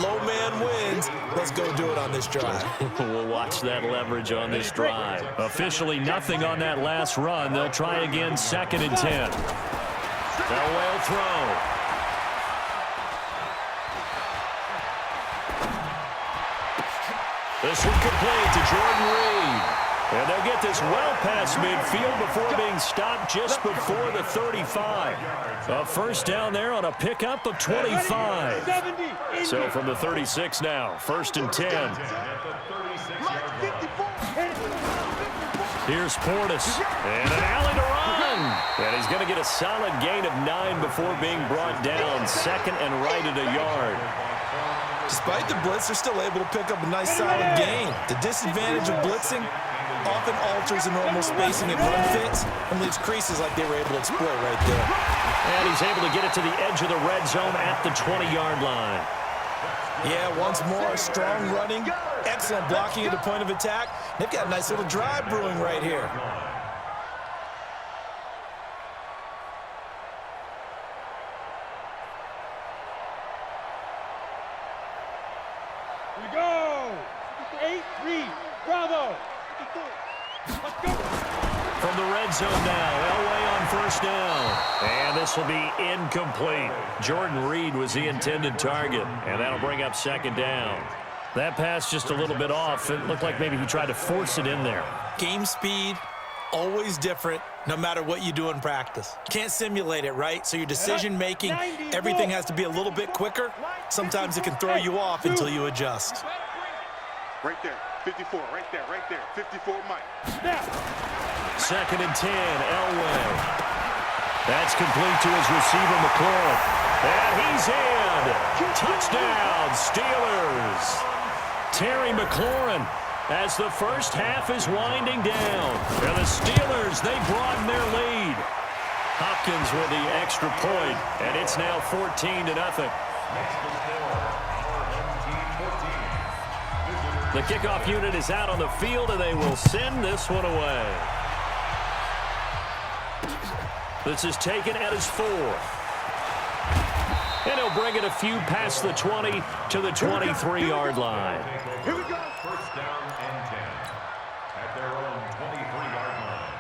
low man wins. Let's go do it on this drive. We'll watch that leverage on this drive. Officially nothing on that last run. They'll try again 2nd and 10. Elway will throw. This one complete to Jordan Reed. And they'll get this well past midfield before being stopped just before the 35. A first down there on a pickup of 25. So from the 36 now, 1st and 10. Here's Portis. And an alley to run. And he's going to get a solid gain of 9 before being brought down. 2nd and right at a yard. Despite the blitz, they're still able to pick up a nice solid gain. The disadvantage of blitzing often alters the normal spacing and run fits and leaves creases like they were able to exploit right there. And he's able to get it to the edge of the red zone at the 20-yard line. Yeah, once more, strong running, excellent blocking at the point of attack. They've got a nice little drive brewing right here. Here we go! 8-3, Bravo! Let's go! From the red zone now, Elway on 1st down. And this will be incomplete. Jordan Reed was the intended target, and that'll bring up 2nd down. That pass just a little bit off. It looked like maybe he tried to force it in there. Game speed, always different, no matter what you do in practice. Can't simulate it, right? So your decision-making, everything has to be a little bit quicker. Sometimes it can throw you off until you adjust. Right there, 54, right there, 54, Mike. 2nd and 10, Elway. That's complete to his receiver, McLaurin. And he's in. Touchdown, Steelers. Terry McLaurin, as the first half is winding down. And the Steelers, they broaden their lead. Hopkins with the extra point, and it's now 14-0. The kickoff unit is out on the field, and they will send this one away. This is taken at his 4. And he'll bring it a few past the 20 to the 23-yard line. Here we go. 1st down and 10 at their own 23-yard line.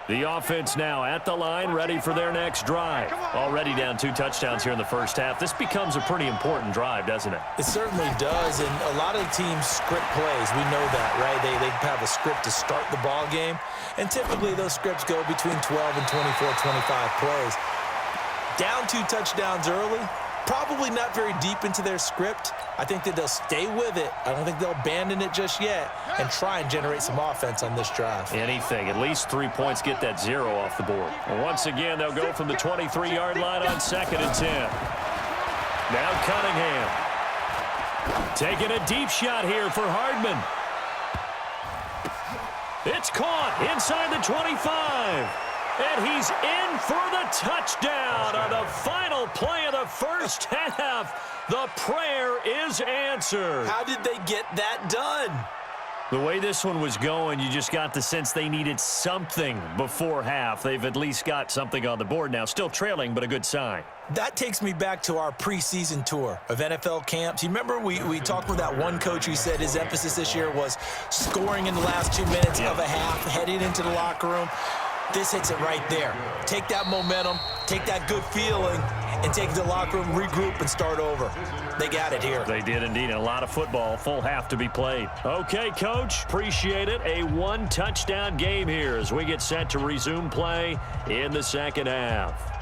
The offense now at the line, ready for their next drive. Already down 2 touchdowns here in the first half. This becomes a pretty important drive, doesn't it? It certainly does, and a lot of teams script plays. We know that, right? They have a script to start the ball game, and typically those scripts go between 12 and 24, 25 plays. Down 2 touchdowns early, probably not very deep into their script. I think that they'll stay with it. I don't think they'll abandon it just yet and try and generate some offense on this drive. Anything. At least 3 points, get that 0 off the board. And once again, they'll go from the 23-yard line on 2nd and 10. Now Cunningham. Taking a deep shot here for Hardman. It's caught inside the 25. And he's in for the touchdown on the final play of the first half. The prayer is answered. How did they get that done? The way this one was going, you just got the sense they needed something before half. They've at least got something on the board now. Still trailing, but a good sign. That takes me back to our preseason tour of NFL camps. You remember we talked with that one coach who said his emphasis this year was scoring in the last 2 minutes of a half, heading into the locker room. This hits it right there. Take that momentum, take that good feeling, and take it to the locker room, regroup, and start over. They got it here. They did indeed. A lot of football, full half to be played. Okay, Coach, appreciate it. A 1-touchdown game here as we get set to resume play in the second half.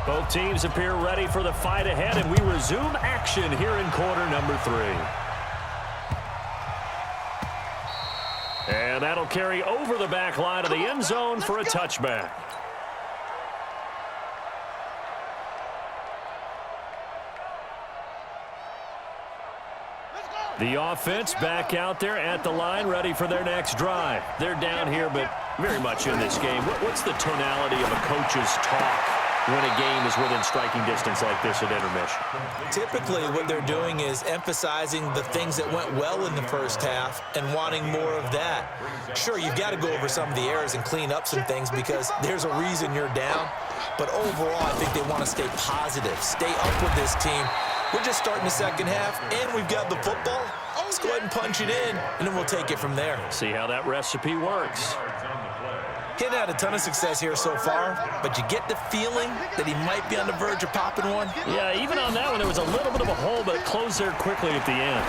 Both teams appear ready for the fight ahead, and we resume action here in quarter number 3. And that'll carry over the back line of the end zone for a touchback. The offense back out there at the line, ready for their next drive. They're down here, but very much in this game. What's the tonality of a coach's talk when a game is within striking distance like this at intermission? Typically, what they're doing is emphasizing the things that went well in the first half and wanting more of that. Sure, you've got to go over some of the errors and clean up some things because there's a reason you're down. But overall, I think they want to stay positive, stay up with this team. We're just starting the second half, and we've got the football. Let's go ahead and punch it in, and then we'll take it from there. See how that recipe works. He's had a ton of success here so far, but you get the feeling that he might be on the verge of popping one. Yeah, even on that one, there was a little bit of a hole, but it closed there quickly at the end.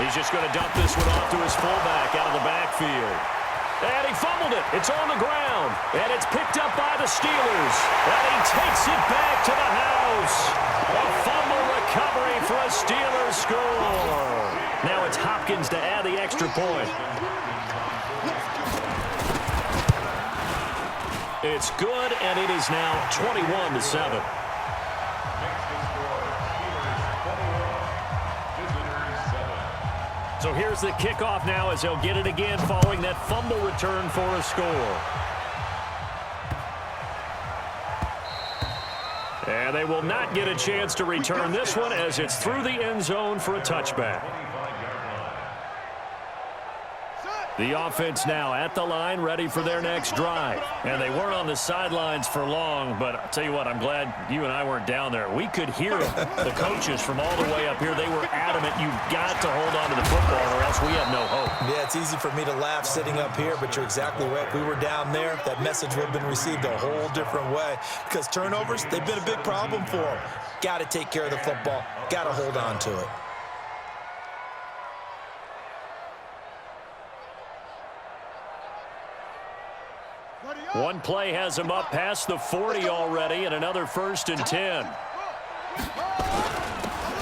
He's just going to dump this one off to his fullback out of the backfield. And he fumbled it. It's on the ground. And it's picked up by the Steelers. And he takes it back to the house. A fumble recovery for a Steelers score. Now it's Hopkins to add the extra point. It's good, and it is now 21-7. So here's the kickoff now as they'll get it again following that fumble return for a score. And they will not get a chance to return this one as it's through the end zone for a touchback. The offense now at the line, ready for their next drive. And they weren't on the sidelines for long, but I'll tell you what, I'm glad you and I weren't down there. We could hear the coaches from all the way up here. They were adamant, you've got to hold on to the football or else we have no hope. Yeah, it's easy for me to laugh sitting up here, but you're exactly right. If we were down there, that message would have been received a whole different way because turnovers, they've been a big problem for them. Got to take care of the football. Got to hold on to it. One play has him up past the 40 already, and another 1st and 10.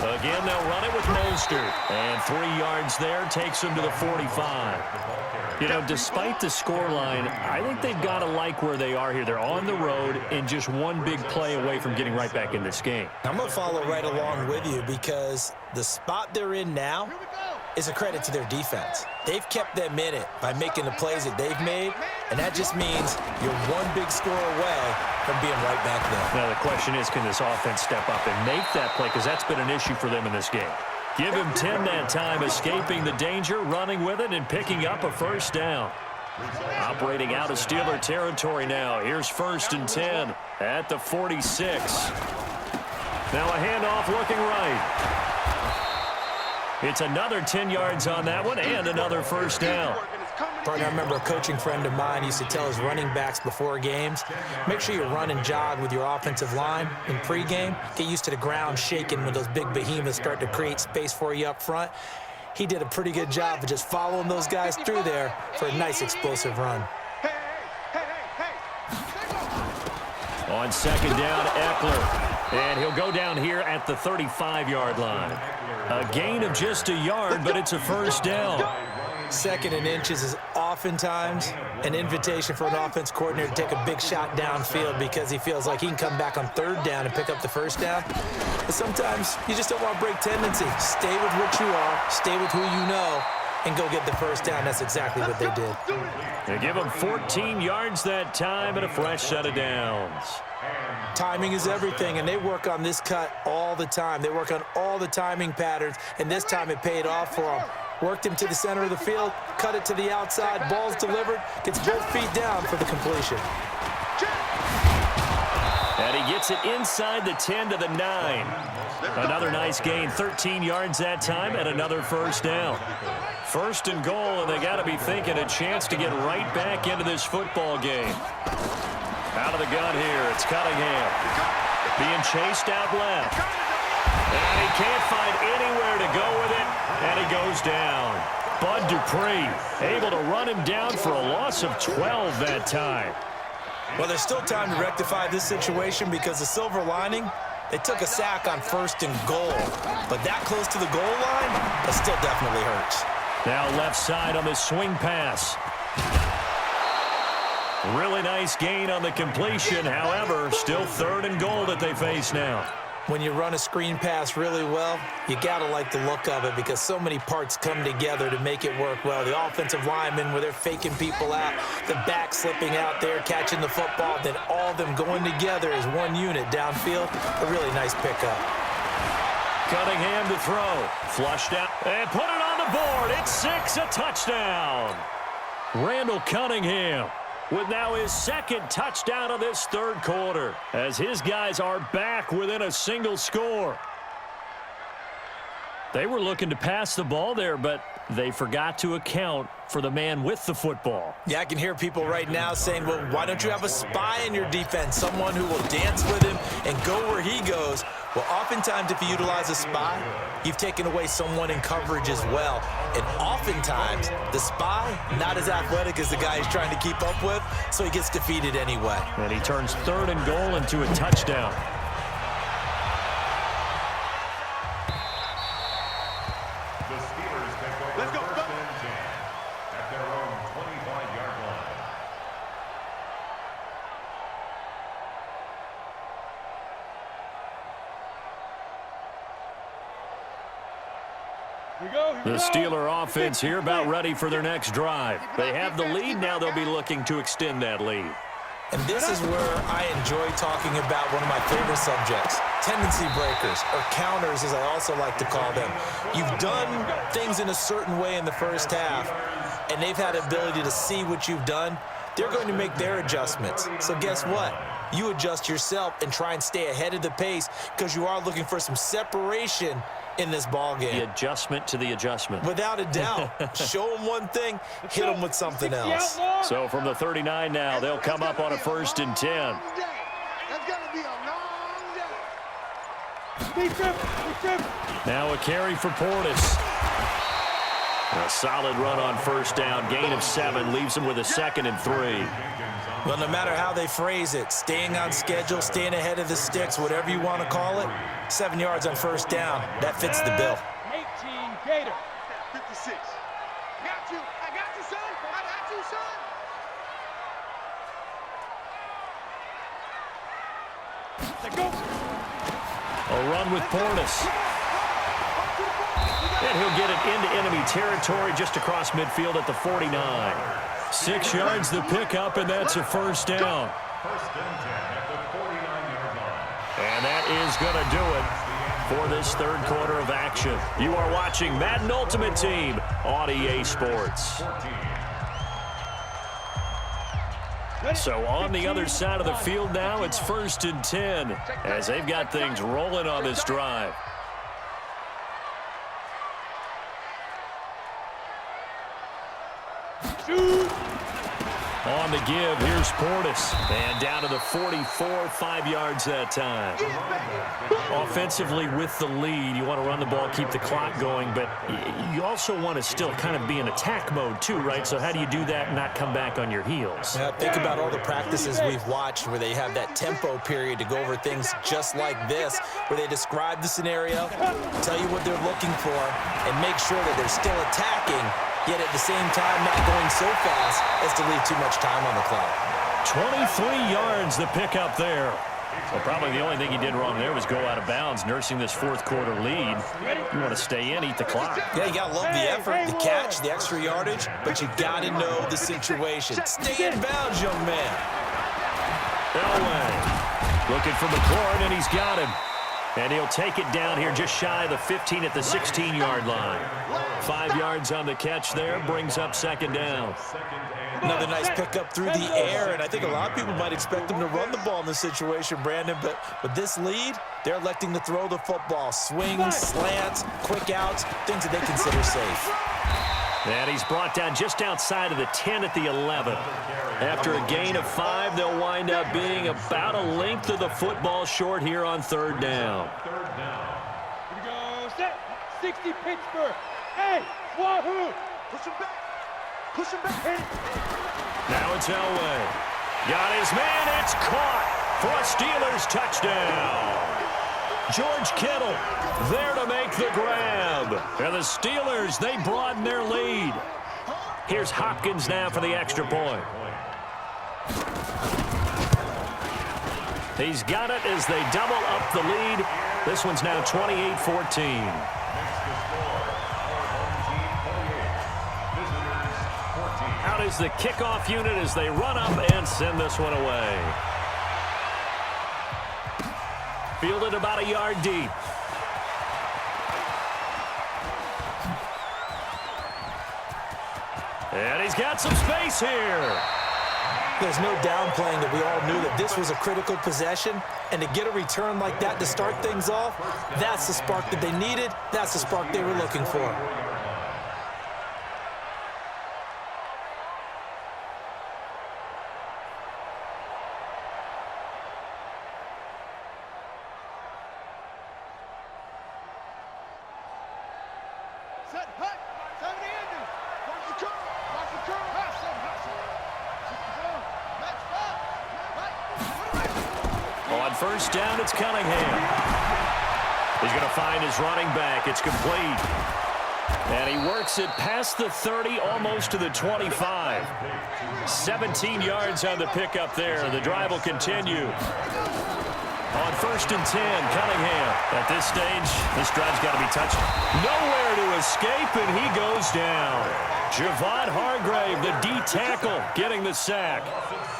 Again, they'll run it with Mostert. And 3 yards there takes him to the 45. You know, despite the scoreline, I think they've got to like where they are here. They're on the road and just one big play away from getting right back in this game. I'm going to follow right along with you because the spot they're in now is a credit to their defense. They've kept them in it by making the plays that they've made, and that just means you're one big score away from being right back there. Now, the question is, can this offense step up and make that play? Because that's been an issue for them in this game. Give him 10 that time, escaping the danger, running with it, and picking up a 1st down. Operating out of Steeler territory now. Here's 1st and 10 at the 46. Now a handoff looking right. It's another 10 yards on that one and another 1st down. Partner, I remember a coaching friend of mine used to tell his running backs before games, make sure you run and jog with your offensive line in pregame. Get used to the ground shaking when those big behemoths start to create space for you up front. He did a pretty good job of just following those guys through there for a nice explosive run. On 2nd down, Eckler. And he'll go down here at the 35-yard line. A gain of just a yard, but it's a 1st down. 2nd and inches is oftentimes an invitation for an offense coordinator to take a big shot downfield because he feels like he can come back on 3rd down and pick up the 1st down. But sometimes you just don't want to break tendency. Stay with what you are, stay with who you know, and go get the 1st down. That's exactly what they did. They give him 14 yards that time and a fresh set of downs. Timing is everything, and they work on this cut all the time. They work on all the timing patterns, and this time it paid off for them. Worked him to the center of the field, cut it to the outside, ball's delivered, gets both feet down for the completion. And he gets it inside the 10 to the 9. Another nice gain, 13 yards that time, and another 1st down. 1st and goal, and they got to be thinking a chance to get right back into this football game. Out of the gun here, it's Cunningham. Being chased out left. And he can't find anywhere to go with it, and he goes down. Bud Dupree able to run him down for a loss of 12 that time. Well, there's still time to rectify this situation because the silver lining, they took a sack on 1st and goal. But that close to the goal line, that still definitely hurts. Now left side on the swing pass. Really nice gain on the completion. However, still 3rd and goal that they face now. When you run a screen pass really well, you got to like the look of it because so many parts come together to make it work well. The offensive linemen, where they're faking people out, the back slipping out there, catching the football, then all of them going together as one unit downfield. A really nice pickup. Cunningham to throw. Flushed out and put it on the board. It's 6, a touchdown. Randall Cunningham with now his second touchdown of this third quarter as his guys are back within a single score. They were looking to pass the ball there, but they forgot to account for the man with the football. Yeah, I can hear people right now saying, well, why don't you have a spy in your defense, someone who will dance with him and go where he goes? Well, oftentimes if you utilize a spy, you've taken away someone in coverage as well. And oftentimes, the spy, not as athletic as the guy he's trying to keep up with, so he gets defeated anyway. And he turns 3rd and goal into a touchdown. The Steelers take over. Let's go. First and 10 at their own 25-yard line. The Steeler offense here about ready for their next drive. They have the lead. Now they'll be looking to extend that lead. And this is where I enjoy talking about one of my favorite subjects, tendency breakers, or counters as I also like to call them. You've done things in a certain way in the first half, and they've had the ability to see what you've done. They're going to make their adjustments. So guess what? You adjust yourself and try and stay ahead of the pace because you are looking for some separation in this ball game. The adjustment to the adjustment. Without a doubt. Show them one thing, hit them with something else. So from the 39 now, they'll come up on a 1st and 10. That's going to be a long day. Now a carry for Portis. A solid run on 1st down. Gain of 7 leaves him with a 2nd and 3. Well, no matter how they phrase it, staying on schedule, staying ahead of the sticks, whatever you want to call it, 7 yards on 1st down, that fits the bill. 18 Gator. 56. Got you. I got you, son. I got you, son. Let go. A run with Portis. And he'll get it into enemy territory just across midfield at the 49. 6 yards the pickup, and that's a 1st down. 1st and 10 at the 49-yard line. And that is going to do it for this third quarter of action. You are watching Madden Ultimate Team on EA Sports. So on the other side of the field now, it's 1st and 10 as they've got things rolling on this drive. On the give, here's Portis. And down to the 44, 5 yards that time. Offensively with the lead, you want to run the ball, keep the clock going, but you also want to still kind of be in attack mode too, right? So how do you do that and not come back on your heels? Yeah, think about all the practices we've watched where they have that tempo period to go over things just like this, where they describe the scenario, tell you what they're looking for, and make sure that they're still attacking, yet at the same time not going so fast as to leave too much time on the clock. 23 yards the pickup there. Well, probably the only thing he did wrong there was go out of bounds, nursing this fourth quarter lead. You want to stay in, eat the clock. Yeah, you got to love the effort, the catch, the extra yardage, but you got to know the situation. Stay in bounds, young man. Elway looking for McLaurin, and he's got him. And he'll take it down here just shy of the 15 at the 16-yard line. 5 yards on the catch there, brings up 2nd down. Another nice pickup through the air, and I think a lot of people might expect them to run the ball in this situation, Brandon, but with this lead, they're electing to throw the football. Swings, slants, quick outs, things that they consider safe. And he's brought down just outside of the 10 at the 11. After a gain of 5, they'll wind up being about a length of the football short here on 3rd down. Here we go. Set. 60 Pittsburgh. Hey, Wahoo. Push him back. Push him back. Hit it. Now it's Elway. Got his man. It's caught for a Steelers touchdown. George Kittle there to make the grab. And the Steelers, they broaden their lead. Here's Hopkins now for the extra point. He's got it as they double up the lead This one's now 28-14. Makes the score. Our home team 48. Visitors 14. Out is the kickoff unit as they run up and send this one away. Fielded about a yard deep. And he's got some space here. There's no downplaying that we all knew that this was a critical possession, and to get a return like that to start things off, that's the spark that they needed. That's the spark they were looking for. Set, hut, 70 Andrews. Watch the curl, watch the curl. Hustle, hustle. Let's go. On first down, it's Cunningham. He's going to find his running back. It's complete. And he works it past the 30, almost to the 25. 17 yards on the pickup there. The drive will continue. On first and 10, Cunningham. At this stage, this drive's got to be touched. Nowhere to escape, and he goes down. Javon Hargrave, the D tackle, getting the sack.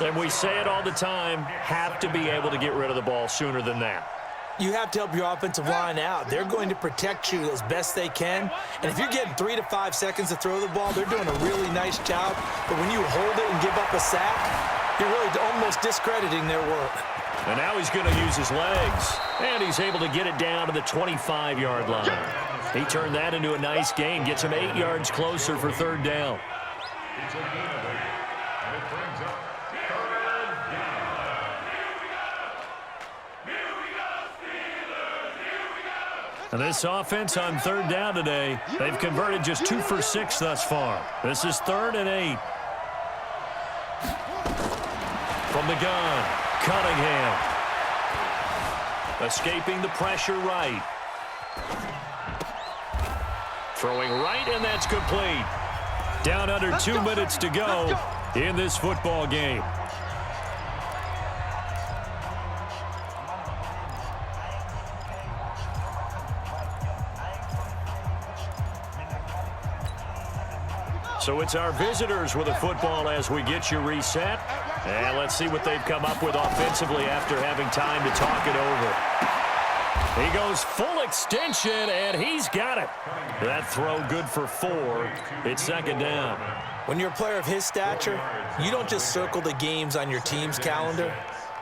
And we say it all the time, have to be able to get rid of the ball sooner than that. You have to help your offensive line out. They're going to protect you as best they can. And if you're getting 3 to 5 seconds to throw the ball, they're doing a really nice job. But when you hold it and give up a sack, you're really almost discrediting their work. And now he's going to use his legs. And he's able to get it down to the 25-yard line. He turned that into a nice gain. Gets him 8 yards closer for third down. It's a gain of 8. And it brings up third down. And this offense on third down today, they've converted just 2 for 6 thus far. This is 3rd and 8. From the gun, Cunningham. Escaping the pressure right. Throwing right, and that's complete. Down under 2 minutes to go in this football game. So it's our visitors with a football as we get you reset. And let's see what they've come up with offensively after having time to talk it over. He goes full extension, and he's got it. That throw good for 4. It's second down. When you're a player of his stature, you don't just circle the games on your team's calendar.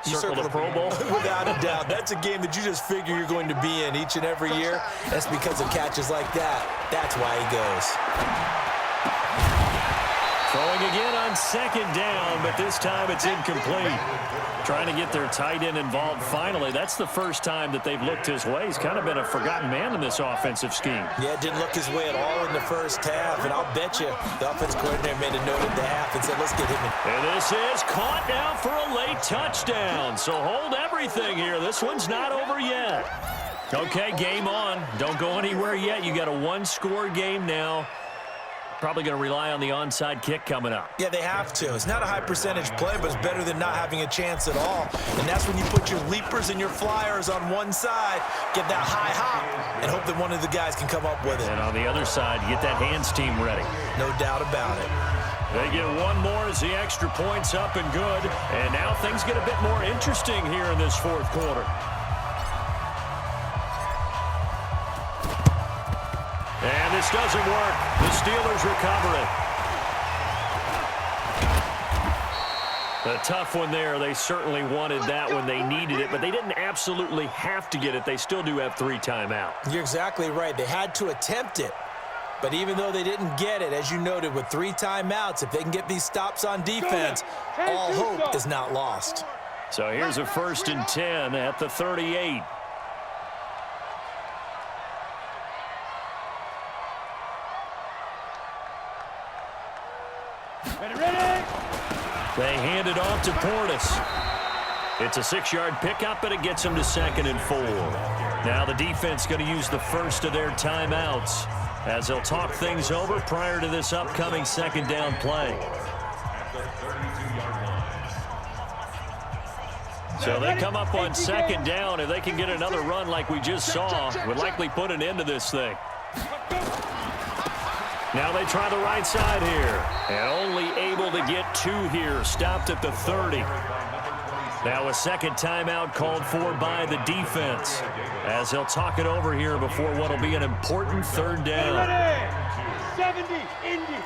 You Circle the Pro Bowl? Without a doubt. That's a game that you just figure you're going to be in each and every year. That's because of catches like that. That's why he goes. Throwing again on second down, but this time it's incomplete. Trying to get their tight end involved finally. That's the first time that they've looked his way. He's kind of been a forgotten man in this offensive scheme. Yeah, it didn't look his way at all in the first half, and I'll bet you the offensive coordinator made a note at the half and said, let's get him in. And this is caught now for a late touchdown. So hold everything here. This one's not over yet. Okay, game on. Don't go anywhere yet. You got a 1-score game now. Probably going to rely on the onside kick coming up. Yeah, they have to. It's not a high percentage play, but it's better than not having a chance at all. And that's when you put your leapers and your flyers on one side, get that high hop, and hope that one of the guys can come up with it. And on the other side, get that hands team ready. No doubt about it. They get one more as the extra point's up and good. And now things get a bit more interesting here in this fourth quarter. And this doesn't work. The Steelers recover it. A tough one there. They certainly wanted that when they needed it, but they didn't absolutely have to get it. They still do have 3 timeouts. You're exactly right. They had to attempt it. But even though they didn't get it, as you noted, with 3 timeouts, if they can get these stops on defense, all hope is not lost. So here's a 1st and 10 at the 38. They hand it off to Portis. It's a 6-yard pickup, but it gets them to 2nd and 4. Now the defense going to use the first of their timeouts as they'll talk things over prior to this upcoming 2nd down play. At the 32-yard line. So they come up on second down. If they can get another run like we just saw, would likely put an end to this thing. Now they try the right side here. And only able to get 2 here. Stopped at the 30. Now a second timeout called for by the defense, as they'll talk it over here before what will be an important third down. 70, Indy.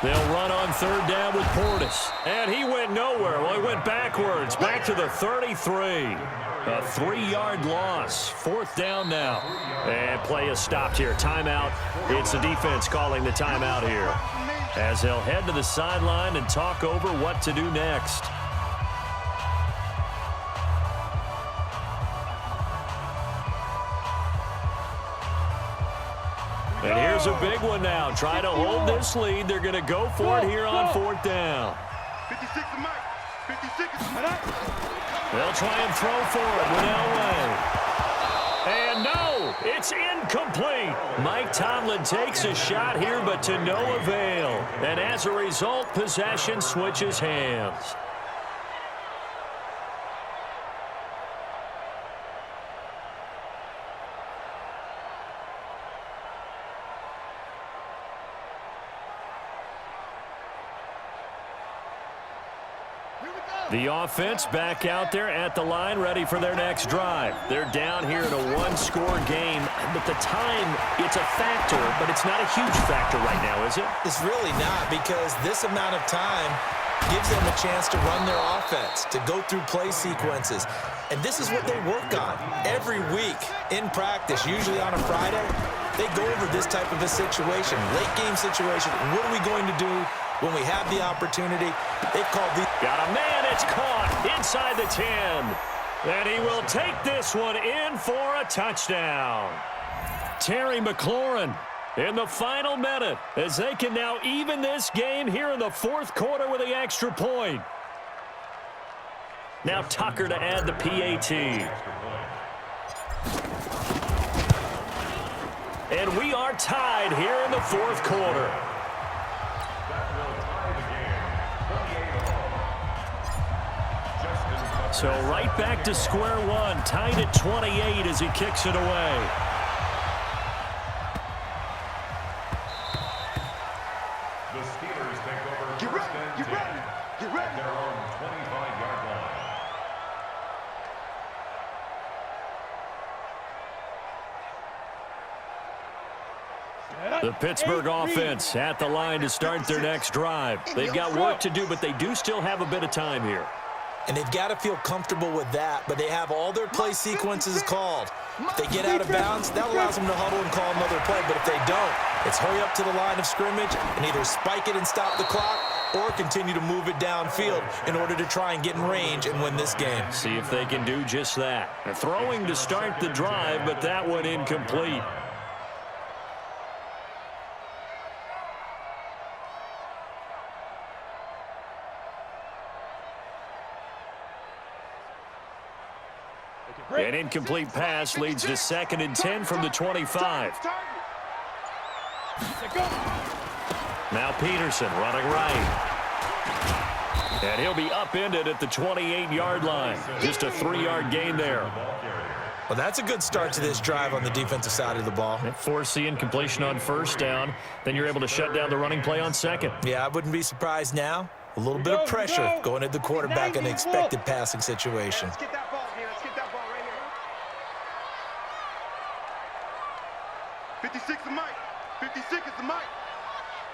They'll run on third down with Portis. And he went nowhere. Well, he went backwards, back to the 33. A 3-yard loss. 4th down now. And play is stopped here. Timeout. It's the defense calling the timeout here, as they'll head to the sideline and talk over what to do next. And here's a big one now. Try to hold this lead. They're going to go for it here on 4th down. 56 to Mike. 56 to They'll try and throw for it with Elway. And no, it's incomplete. Mike Tomlin takes a shot here, but to no avail. And as a result, possession switches hands. The offense back out there at the line, ready for their next drive. They're down here in a 1-score game, but the time, it's a factor, but it's not a huge factor right now, is it? It's really not, because this amount of time gives them a chance to run their offense, to go through play sequences. And this is what they work on every week in practice, usually on a Friday. They go over this type of a situation, late game situation. What are we going to do when we have the opportunity? They've called the... Got a man, it's caught inside the 10. And he will take this one in for a touchdown. Terry McLaurin in the final minute, as they can now even this game here in the 4th quarter with the extra point. Now Tucker to add the PAT. And we are tied here in the 4th quarter. So right back to square one, tied at 28 as he kicks it away. The Steelers take over first and 10 at their own 25-yard line. The Pittsburgh offense at the line to start their next drive. They've got work to do, but they do still have a bit of time here. And they've got to feel comfortable with that, but they have all their play sequences called. If they get out of bounds, that allows them to huddle and call another play. But if they don't, it's hurry up to the line of scrimmage and either spike it and stop the clock or continue to move it downfield in order to try and get in range and win this game. See if they can do just that. They're throwing to start the drive, but that one incomplete. An incomplete pass leads to 2nd and 10 from the 25. Now Peterson running right. And he'll be upended at the 28-yard line. Just a 3-yard gain there. Well, that's a good start to this drive on the defensive side of the ball. Force the incompletion on 1st down. Then you're able to shut down the running play on 2nd. Yeah, I wouldn't be surprised now. A little bit of pressure going at the quarterback in an expected passing situation. Let's get that ball here. Let's get that ball right here. 56 to Mike. 56 is to Mike.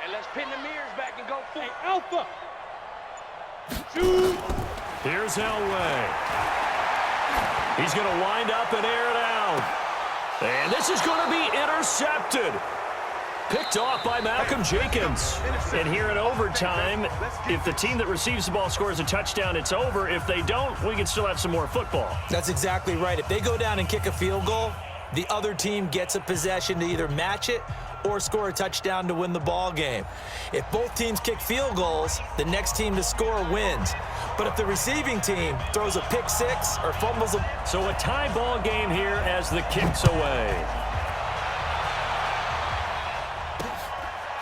And let's pin the mirrors back and go full. Hey, Alpha. Shoot. Here's Elway. He's going to wind up and air it out. And this is going to be intercepted. Picked off by Malcolm Jenkins. And here in overtime, if the team that receives the ball scores a touchdown, it's over. If they don't, we can still have some more football. That's exactly right. If they go down and kick a field goal, the other team gets a possession to either match it or score a touchdown to win the ball game. If both teams kick field goals, the next team to score wins. But if the receiving team throws a pick six or fumbles a... So a tie ball game here as the kick's away.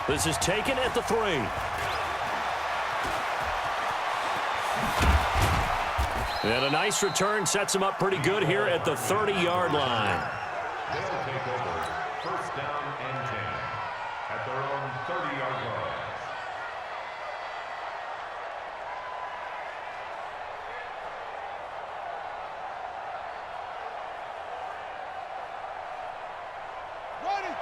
This is taken at the 3. And a nice return sets him up pretty good here at the 30-yard line. They'll take over first down and 10 at their own 30-yard line.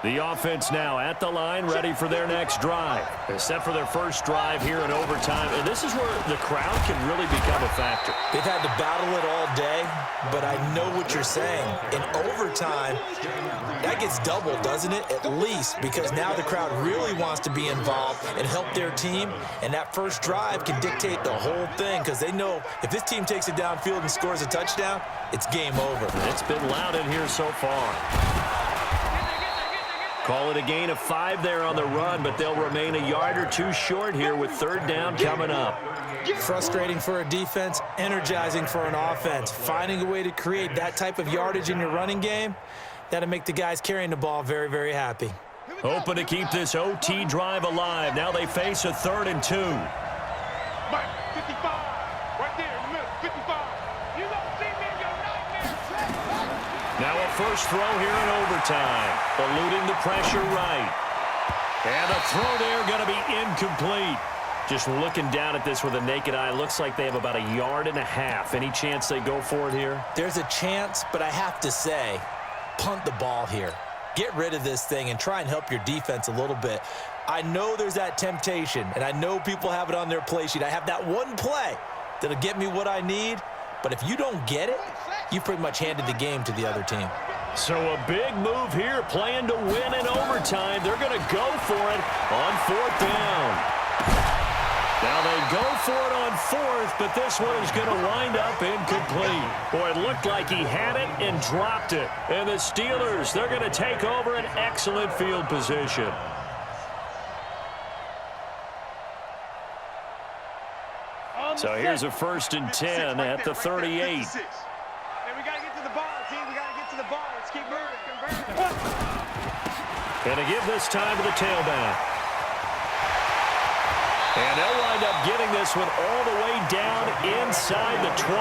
The offense now at the line, ready for their next drive. They're set for their first drive here in overtime, and this is where the crowd can really become a factor. They've had to battle it all day, but I know what you're saying. In overtime, that gets doubled, doesn't it? At least, because now the crowd really wants to be involved and help their team, and that first drive can dictate the whole thing because they know if this team takes it downfield and scores a touchdown, it's game over. It's been loud in here so far. Call it a gain of 5 there on the run, but they'll remain a yard or two short here with third down coming up. Frustrating for a defense, energizing for an offense. Finding a way to create that type of yardage in your running game, that'll make the guys carrying the ball very, very happy. Hoping to keep this OT drive alive. Now they face a 3rd and 2. Mike, 55. Right there in the middle, 55. You don't see me in your nightmares. Now a first throw here in overtime. Eluding the pressure right. And a throw there going to be incomplete. Just looking down at this with a naked eye, looks like they have about 1.5 yards. Any chance they go for it here? There's a chance, but I have to say, punt the ball here. Get rid of this thing and try and help your defense a little bit. I know there's that temptation, and I know people have it on their play sheet. I have that one play that'll get me what I need, but if you don't get it, you pretty much handed the game to the other team. So a big move here, playing to win in overtime. They're going to go for it on 4th down. Now they go for it on 4th, but this one is going to wind up incomplete. Boy, it looked like he had it and dropped it. And the Steelers, they're going to take over an excellent field position. So here's a 1st and 10 at the 38. Hey, we got to get to the ball, team. We got to get to the ball. Let's keep moving. And to give this time to the tailback. And they'll wind up getting this one all the way down inside the 20.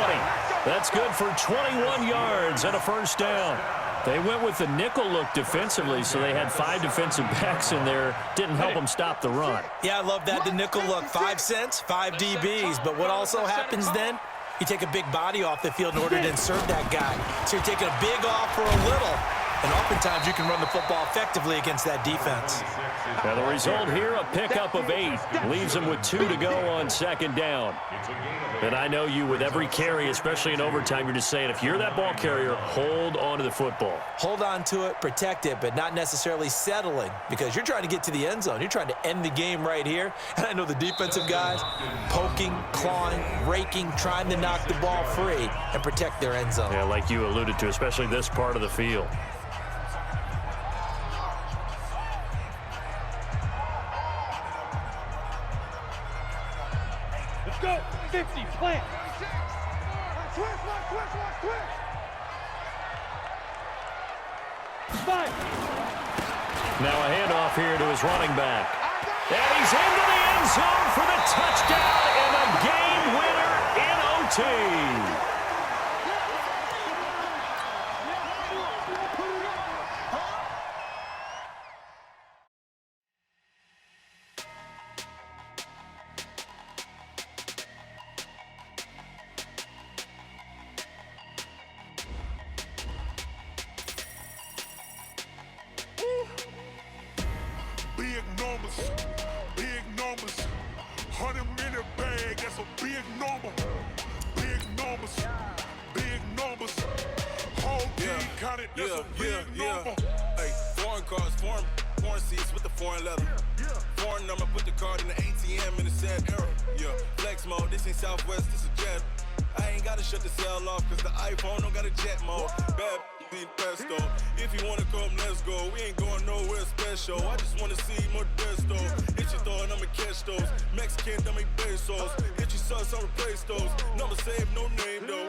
That's good for 21 yards and a first down. They went with the nickel look defensively, so they had 5 defensive backs in there. Didn't help them stop the run. Yeah, I love that, the nickel look. 5 cents, 5 DBs. But what also happens then, you take a big body off the field in order to insert that guy. So you're taking a big off for a little. And oftentimes you can run the football effectively against that defense. Now the result here, a pickup of 8. Leaves them with 2 to go on 2nd down. And I know you, with every carry, especially in overtime, you're just saying, if you're that ball carrier, hold on to the football. Hold on to it, protect it, but not necessarily settling, because you're trying to get to the end zone. You're trying to end the game right here. And I know the defensive guys poking, clawing, raking, trying to knock the ball free and protect their end zone. Yeah, like you alluded to, especially this part of the field. Go, 50, plant. Switch. Five. Now a handoff here to his running back. And he's into the end zone for the touchdown and a game winner in OT. Big numbers, 100-minute bag, that's a big number. Big numbers, whole team counted, that's a big number. Hey, foreign cars, foreign seats with the foreign leather. Foreign number, put the card in the ATM in the sad era. Yeah, flex mode, this ain't Southwest, this is jet. I ain't gotta shut the cell off, cause the iPhone don't got a jet mode. Bad be pesto. If you wanna come, let's go. We ain't going nowhere special. I just wanna see more desto. Hit your throw and I'ma catch those. Mexican dummy pesos. Hit your sauce, I'll replace those. Number save, no name though.